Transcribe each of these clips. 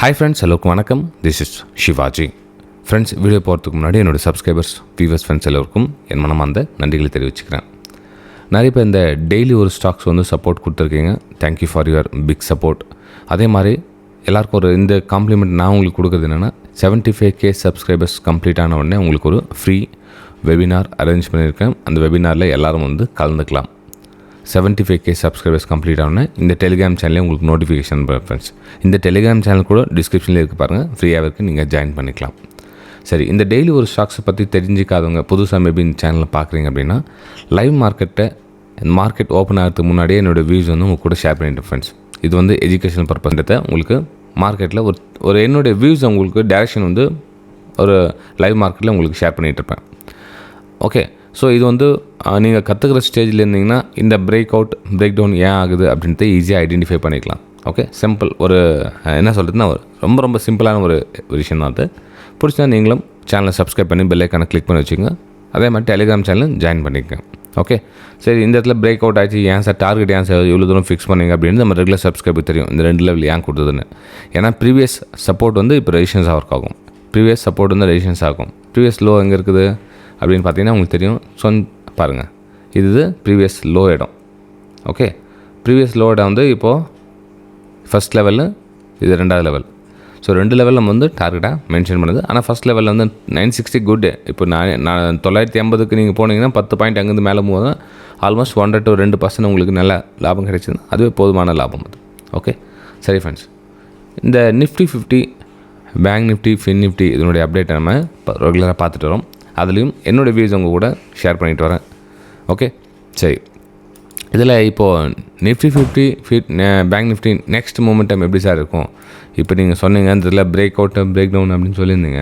Hi friends, எல்லோருக்கும் வணக்கம். This is Shivaji. Friends, video போகிறதுக்கு முன்னாடி என்னோடய சப்ஸ்கிரைபர்ஸ், வியூவர்ஸ், ஃப்ரெண்ட்ஸ் எல்லோருக்கும் என் மனமார்ந்த நன்றிகளை தெரிவிச்சுக்கிறேன். நிறைய பேர் இந்த டெய்லி ஒரு ஸ்டாக்ஸ் வந்து சப்போர்ட் கொடுத்துருக்கீங்க. Thank you for your big support. அதே மாதிரி எல்லாருக்கும் ஒரு இந்த காம்ப்ளிமெண்ட் நான் உங்களுக்கு கொடுக்குறது என்னென்னா, 75K சப்ஸ்கிரைபர்ஸ் கம்ப்ளீட் ஆன உடனே உங்களுக்கு ஒரு ஃப்ரீ வெபினார் அரேஞ்ச் பண்ணியிருக்கேன். அந்த வெபினாரில் எல்லோரும் வந்து கலந்துக்கலாம். 75K சப்ஸ்கிரைபர்ஸ் கம்ப்ளீட் ஆகுனா இந்த டெலிகிராம் சேனலே உங்களுக்கு நோட்டிஃபிகேஷன் ஃப்ரெண்ட்ஸ். இந்த டெலிகிராம் சேனல் கூட டிஸ்கிரிப்ஷனில் இருக்குது பாருங்கள், ஃப்ரீயாக இருக்குது, நீங்கள் ஜாயின் பண்ணிக்கலாம். சரி, இந்த டெய்லி ஒரு ஸ்டாக்ஸை பற்றி தெரிஞ்சிக்காதவங்க புதுசாக மேபி இந்த சேனலில் பார்க்குறீங்க அப்படின்னா, லைவ் மார்க்கெட் ஓப்பன் ஆகிறதுக்கு முன்னாடியே என்னோடய வியூஸ் வந்து உங்கள் கூட ஷேர் பண்ணிட்டேன் ஃப்ரெண்ட்ஸ். இது வந்து எஜுகேஷனல் பர்பஸ்ன்றதை உங்களுக்கு மார்க்கெட்டில் ஒரு என்னுடைய வியூஸ் உங்களுக்கு டைரெக்ஷன் வந்து ஒரு லைவ் மார்க்கெட்டில் உங்களுக்கு ஷேர் பண்ணிகிட்ருப்பேன். ஓகே, ஸோ இது வந்து நீங்கள் கற்றுக்கிற ஸ்டேஜில் இருந்தீங்கன்னா இந்த பிரேக் டவுன் ஏன் ஆகுது அப்படின்றத ஈஸியாக ஐடென்டிஃபை பண்ணிக்கலாம். Okay, simple. ஒரு என்ன சொல்கிறதுனா, ஒரு ரொம்ப சிம்பிளான ஒரு விஷயம் தான் அது. பிடிச்சா நீங்களும் சேனலை சப்ஸ்கிரைப் பண்ணி பெல் ஐக்கானை கிளிக் பண்ணி வச்சுங்க. அதே மாதிரி டெலிகிராம் சேனலும் ஜாயின் பண்ணிக்கங்க. ஓகே, சரி. இந்த இடத்துல பிரேக் அவுட் ஆச்சு, ஏன் சார் டார்கெட் ஏன் சார் இவ்வளோ தூரம் ஃபிக்ஸ் பண்ணிங்க அப்படின்னு நம்ம ரெகுலர் சப்ஸ்கிரைபர் தெரியும் இந்த 2 லெவல் ஏன் கொடுத்ததுன்னு. ஏன்னா ப்ரீவியஸ் சப்போர்ட் வந்து இப்போ ரெசிஸ்டன்ஸாக ஒர்க் ஆகும். ப்ரீவியஸ் சப்போர்ட் வந்து ரெசிஸ்டன்ஸ் ஆகும். ப்ரீவியஸ் லோ எங்கே இருக்குது அப்படின்னு பார்த்தீங்கன்னா உங்களுக்கு தெரியும். பாருங்கள், இது ப்ரீவியஸ் லோ இடம். ஓகே, ப்ரீவியஸ் லோ இடம் வந்து இப்போது ஃபஸ்ட் லெவலில், இது 2வது லெவல். ஸோ 2 லெவலில் நம்ம வந்து டார்கெட்டாக மென்ஷன் பண்ணுது. ஆனால் ஃபஸ்ட் லெவலில் வந்து 960 குட். இப்போ நான் 980க்கு நீங்கள் போனீங்கன்னா 10 பாயிண்ட் அங்கேருந்து மேலே போது ஆல்மோஸ்ட் 1 to 2% உங்களுக்கு நல்ல லாபம் கிடைச்சிது. அதுவே போதுமான லாபம் அது. ஓகே, சரி ஃப்ரெண்ட்ஸ், இந்த Nifty 50, bank Nifty, fin Nifty இதனுடைய அப்டேட்டை நம்ம ரெகுலராக பார்த்துட்டு வரோம். அதுலேயும் என்னோடய வியூஸ் உங்கள் கூட ஷேர் பண்ணிட்டு வரேன். ஓகே, சரி. இதில் இப்போது Nifty 50, bank Nifty next momentum எப்படி சார் இருக்கும்? இப்போ நீங்கள் சொன்னீங்க இந்த இதில் பிரேக் டவுன் அப்படின்னு சொல்லியிருந்தீங்க.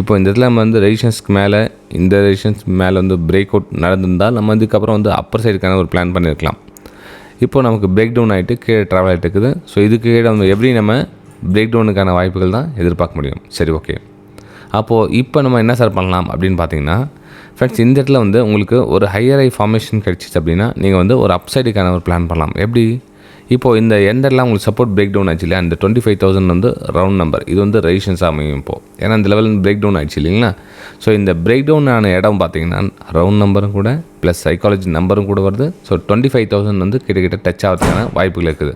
இப்போ இந்த இதில் நம்ம வந்து ரெசிஸ்டன்ஸ்க்கு மேலே, இந்த ரெசிஸ்டன்ஸ் மேலே வந்து பிரேக் அவுட் நடந்திருந்தால் நம்ம இதுக்கப்புறம் வந்து அப்பர் சைடுக்கான ஒரு பிளான் பண்ணியிருக்கலாம். இப்போது நமக்கு பிரேக் டவுன் ஆகிட்டு கீழே ட்ராவல் ஆகிட்டு இருக்குது. ஸோ இதுக்கு கீழே வந்து எப்படி நம்ம பிரேக் டவுனுக்கான வாய்ப்புகள் தான் எதிர்பார்க்க முடியும். சரி, ஓகே. அப்போது இப்போ நம்ம என்ன சார் பண்ணலாம் அப்படின்னு பார்த்தீங்கன்னா, ஃப்ரெண்ட்ஸ், இந்த இடத்துல வந்து உங்களுக்கு ஒரு ஹையர் ஃபார்மேஷன் கிடச்சிச்சு அப்படின்னா நீங்கள் வந்து ஒரு அப்சைடுக்கான ஒரு பிளான் பண்ணலாம். எப்படி? இப்போது இந்த எண்டெல்லாம் உங்களுக்கு சப்போர்ட் பிரேக் டவுன் ஆச்சு இல்லையா, இந்த 25,000 வந்து ரவுண்ட் நம்பர், இது வந்து ரெசிஸ்டன்ஸ் அமையும் இப்போது. ஏன்னா இந்த லெவலில் பிரேக் டவுன் ஆகிடுச்சு இல்லைங்களா. ஸோ இந்த பிரேக் டவுன் ஆன இடம் பார்த்தீங்கன்னா ரவுண்ட் நம்பரும் கூட ப்ளஸ் சைக்காலஜி நம்பரும் கூட வருது. ஸோ 25,000 வந்து கிட்டத்தட்ட டச் ஆகிறதுக்கான வாய்ப்புகள் இருக்குது.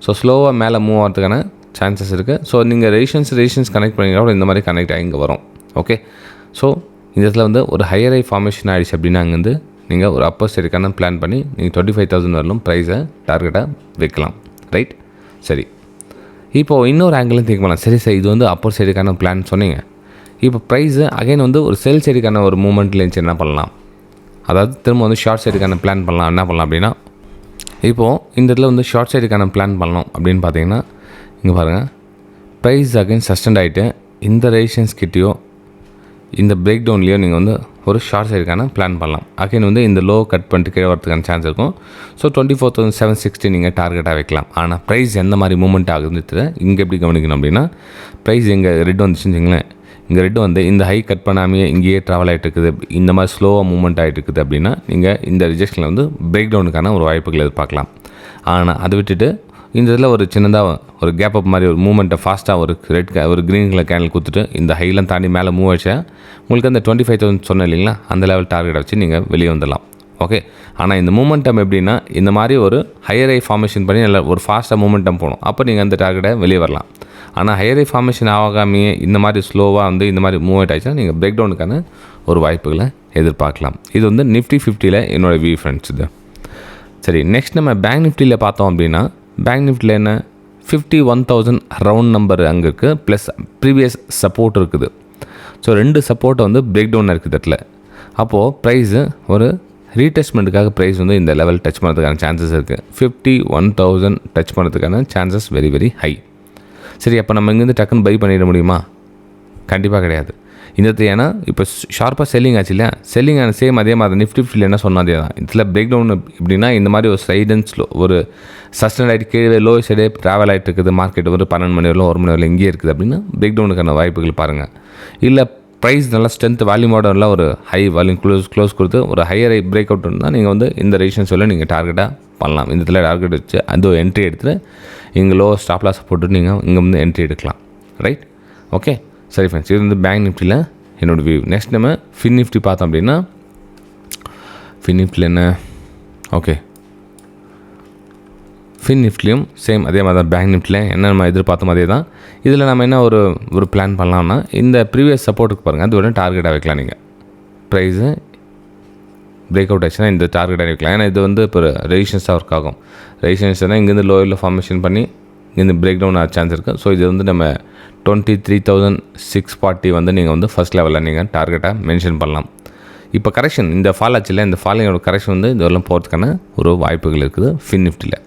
ஸோ ஸ்லோவாக மேலே மூவ் ஆகிறதுக்கான சான்சஸ் இருக்குது. ஸோ நீங்கள் ரெசிஸ்டன்ஸ் கனெக்ட் பண்ணிங்கன்னா இந்த மாதிரி கனெக்ட் ஆகி இங்கே வரும். ஓகே, ஸோ இந்த இடத்துல வந்து ஒரு ஹையர் ஃபார்மேஷன் ஆகிடுச்சு அப்படின்னா அங்கேருந்து நீங்கள் ஒரு அப்பர் சைடுக்கான பிளான் பண்ணி நீங்கள் 25,000 வரலும் ப்ரைஸை டார்கெட்டாக வைக்கலாம். ரைட், சரி. இப்போது இன்னொரு ஆங்கிளும் திங்க் பண்ணலாம். சரி சார், இது வந்து அப்பர் சைடுக்கான பிளான் சொன்னீங்க. இப்போ ப்ரைஸு அகைன் வந்து ஒரு செல் சைடுக்கான ஒரு மூமெண்ட்டில் இருந்துச்சு என்ன பண்ணலாம்? அதாவது திரும்ப வந்து ஷார்ட் சைடுக்கான பிளான் பண்ணலாம். என்ன பண்ணலாம் அப்படின்னா, இப்போது இந்த இடத்துல வந்து ஷார்ட் சைடுக்கான பிளான் பண்ணலாம் அப்படின்னு பார்த்தீங்கன்னா, இங்கே பாருங்கள், ப்ரைஸ் அகைன் சஸ்டெண்ட் ஆகிட்டு இந்த ரெசிஸ்டன்ஸ் கிட்டேயோ இந்த பிரேக் டவுன்லேயோ நீங்கள் வந்து ஒரு ஷார்ட் சைடுக்கான பிளான் பண்ணலாம். அகைன் வந்து இந்த லோ கட் பண்ணிட்டு கீழே வரதுக்கான சான்ஸ் இருக்கும். ஸோ 24,760 நீங்கள் டார்கெட்டாக வைக்கலாம். ஆனால் ப்ரைஸ் எந்த மாதிரி மூவ்மெண்ட் ஆகுதுன்னு இங்கே எப்படி கவனிக்கணும் அப்படின்னா, ப்ரைஸ் எங்கே ரெட் வந்துச்சுன்னு வச்சுங்களேன், இங்கே ரெட் வந்து இந்த ஹை கட் பண்ணாமையே இங்கேயே ட்ராவல் ஆகிட்டு இருக்குது, இந்த மாதிரி ஸ்லோவாக மூவ்மெண்ட் ஆகிட்டு இருக்குது அப்படின்னா நீங்கள் இந்த ரிஜெக்ஷனில் வந்து பிரேக் டவுனுக்கான ஒரு வாய்ப்புகள் எதிர்பார்க்கலாம். ஆனால் அதை விட்டுட்டு இந்த இதில் ஒரு சின்னதாக ஒரு கேப் அப் மாதிரி ஒரு மூவ்மெண்ட்டை ஃபாஸ்ட்டாக ஒரு க்ரீன் கலர் கேண்டில் கொடுத்துட்டு இந்த ஹைலாம் தாண்டி மேலே மூவ் ஆச்சா உங்களுக்கு அந்த 25,000 சொன்னேன் இல்லைங்களா, அந்த லெவல் டார்கெட்டை வச்சு நீங்கள் வெளியே வந்துடலாம். ஓகே, ஆனால் இந்த மூமெண்டம் எப்படின்னா, இந்த மாதிரி ஒரு ஹையர் ஃபார்மேஷன் பண்ணி நல்லா ஒரு ஃபாஸ்ட்டாக மூமெண்டம் போகணும். அப்போ நீங்கள் அந்த டார்கெட்டை வெளியே வரலாம். ஆனால் ஹையர் ஃபார்மேஷன் ஆகாமையே இந்த மாதிரி ஸ்லோவாக வந்து இந்த மாதிரி மூவ்மெண்ட் ஆகிடுச்சுன்னா நீங்கள் பிரேக் டவுனுக்கான ஒரு வாய்ப்புகளை எதிர்பார்க்கலாம். இது வந்து நிஃப்டி 50ல் என்னோடய வியூ ஃப்ரெண்ட்ஸ். இது சரி. நெக்ஸ்ட் நம்ம பேங்க் நிஃப்டியில் பார்த்தோம் அப்படின்னா, பேங்க் நிஃப்டியில் என்ன 51,000 ரவுண்ட் நம்பர் அங்கே இருக்குது, ப்ளஸ் ப்ரீவியஸ் சப்போர்ட் இருக்குது. ஸோ 2 சப்போர்ட்டை வந்து பிரேக் டவுன் இருக்குது இடத்துல. அப்போது ப்ரைஸு ஒரு ரீடெஸ்ட்மெண்ட்டுக்காக ப்ரைஸ் வந்து இந்த லெவல் டச் பண்ணுறதுக்கான சான்சஸ் இருக்குது. 51,000 டச் பண்ணுறதுக்கான சான்சஸ் வெரி வெரி ஹை. சரி, அப்போ நம்ம இங்கேருந்து டக்குன்னு பை பண்ணிட முடியுமா? கண்டிப்பாக கிடையாது. இந்த ஏன்னா இப்போ ஷார்ப்பாக செல்லிங் ஆச்சு இல்லையா, செல்லிங் ஆன சேம் அதே மாதிரி நிஃப்டி 50ல் என்ன சொன்னதே தான். இதில் பிரேக் டவுன் எப்படின்னா இந்த மாதிரி ஒரு சைட் அண்ட் ஸ்லோ ஒரு சஸ்டெண்ட் ஆகிட்டு கீழே லோ சைடே ட்ராவல் ஆகிட்டு இருக்குது. மார்க்கெட் ஒரு 12 மணி வரலும் 1 மணி வரலும் இங்கேயே இருக்குது அப்படின்னா பிரேக் டவுனுக்கான வாய்ப்புகள் பாருங்கள். இல்லை ப்ரைஸ் நல்லா ஸ்ட்ரென்த் வால்யூமோட நல்லா ஒரு ஹை வால்யூம் க்ளோஸ் கொடுத்து ஒரு ஹையர் பிரேக் அவுட் இருந்தால் நீங்கள் வந்து இந்த ரெசிஸ்டன்ஸ் சொல்ல நீங்கள் டார்கெட்டாக பண்ணலாம். இந்த இடத்துல டார்கெட் வச்சு அது என்ட்ரி எடுத்துகிட்டு இங்கே லோ ஸ்டாப் லாஸ் போட்டு நீங்கள் இங்கே வந்து என்ட்ரி எடுக்கலாம். ரைட். ஓகே, சரி ஃப்ரெண்ட்ஸ், இது வந்து பேங்க் நிஃப்டியில் என்னோடய வியூ. நெக்ஸ்ட் நம்ம ஃபின் நிஃப்டி பார்த்தோம் அப்படின்னா, ஃபின் நிஃப்டியில் என்ன, ஓகே, ஃபின் நிஃப்டிலையும் சேம் அதே மாதிரி தான். பேங்க் நிஃப்டியில் என்ன நம்ம எதிர்பார்த்தோம் அதே தான். இதில் நம்ம என்ன ஒரு பிளான் பண்ணலாம்னா, இந்த ப்ரீவியஸ் சப்போர்ட்டுக்கு பாருங்கள், அது ஒரு டார்கெட்டாக வைக்கலாம். நீங்கள் ப்ரைஸு பிரேக் அவுட் ஆச்சுன்னா இந்த டார்கெட்டாக வைக்கலாம். ஏன்னா இது வந்து இப்போ ரெசிஸ்டன்ஸாக ஒர்க் ஆகும். ரெசிஸ்டன்ஸ்னால் இங்கேருந்து லோயரில் ஃபார்மேஷன் பண்ணி இங்கேருந்து பிரேக் டவுன் ஆக சான்ஸ் இருக்குது. ஸோ இது வந்து நம்ம 23,640 வந்து நீங்கள் வந்து ஃபஸ்ட் லெவலில் நீங்கள் டார்கெட்டாக மென்ஷன் பண்ணலாம். இப்போ கரெக்ஷன் இந்த ஃபால் ஆச்சுல, இந்த ஃபாலிங்கோட கரெக்ஷன் வந்து இதெல்லாம் போகிறதுக்கான ஒரு வாய்ப்புகள் இருக்குது ஃபின் நிஃப்டியில்.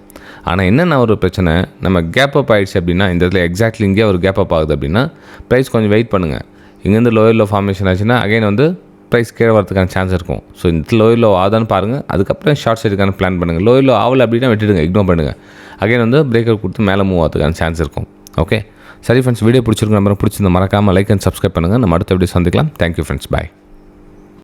ஆனால் என்னென்ன ஒரு பிரச்சனை, நம்ம கேப் அப் ஆகிடுச்சு அப்படின்னா, இந்த இடத்துல எக்ஸாக்ட்லி இங்கே ஒரு கேப் அப் ஆகுது அப்படின்னா ப்ரைஸ் கொஞ்சம் வெயிட் பண்ணுங்கள். இங்கேருந்து லோயரில் ஃபார்மேஷன் ஆச்சுன்னா அகைன் வந்து ப்ரைஸ் கீழே வரதுக்கான சான்ஸ் இருக்கும். ஸோ இந்த லோயரில் ஆதான்னு பாருங்கள், அதுக்கப்புறம் ஷார்ட் சைடுக்கான பிளான் பண்ணுங்கள். லோயரில் ஆகலை அப்படின்னா விட்டுடுங்க, இக்னோர் பண்ணுங்கள். அகைன் வந்து பிரேக் அவுட் கொடுத்து மேலே மூவ் ஆகிறதுக்கான சான்ஸ் இருக்கும். ஓகே, சரி ஃப்ரெண்ட்ஸ், வீடியோ பிடிச்சிருக்கும், நம்பர் பிடிச்சிருந்த மறக்காமல் லைக் அண்ட் சப்ஸ்கிரைப் பண்ணுங்கள். நம்ம அடுத்த வீடியோ சந்திக்கலாம். தேங்க்யூ ஃப்ரெண்ட்ஸ், பாய்.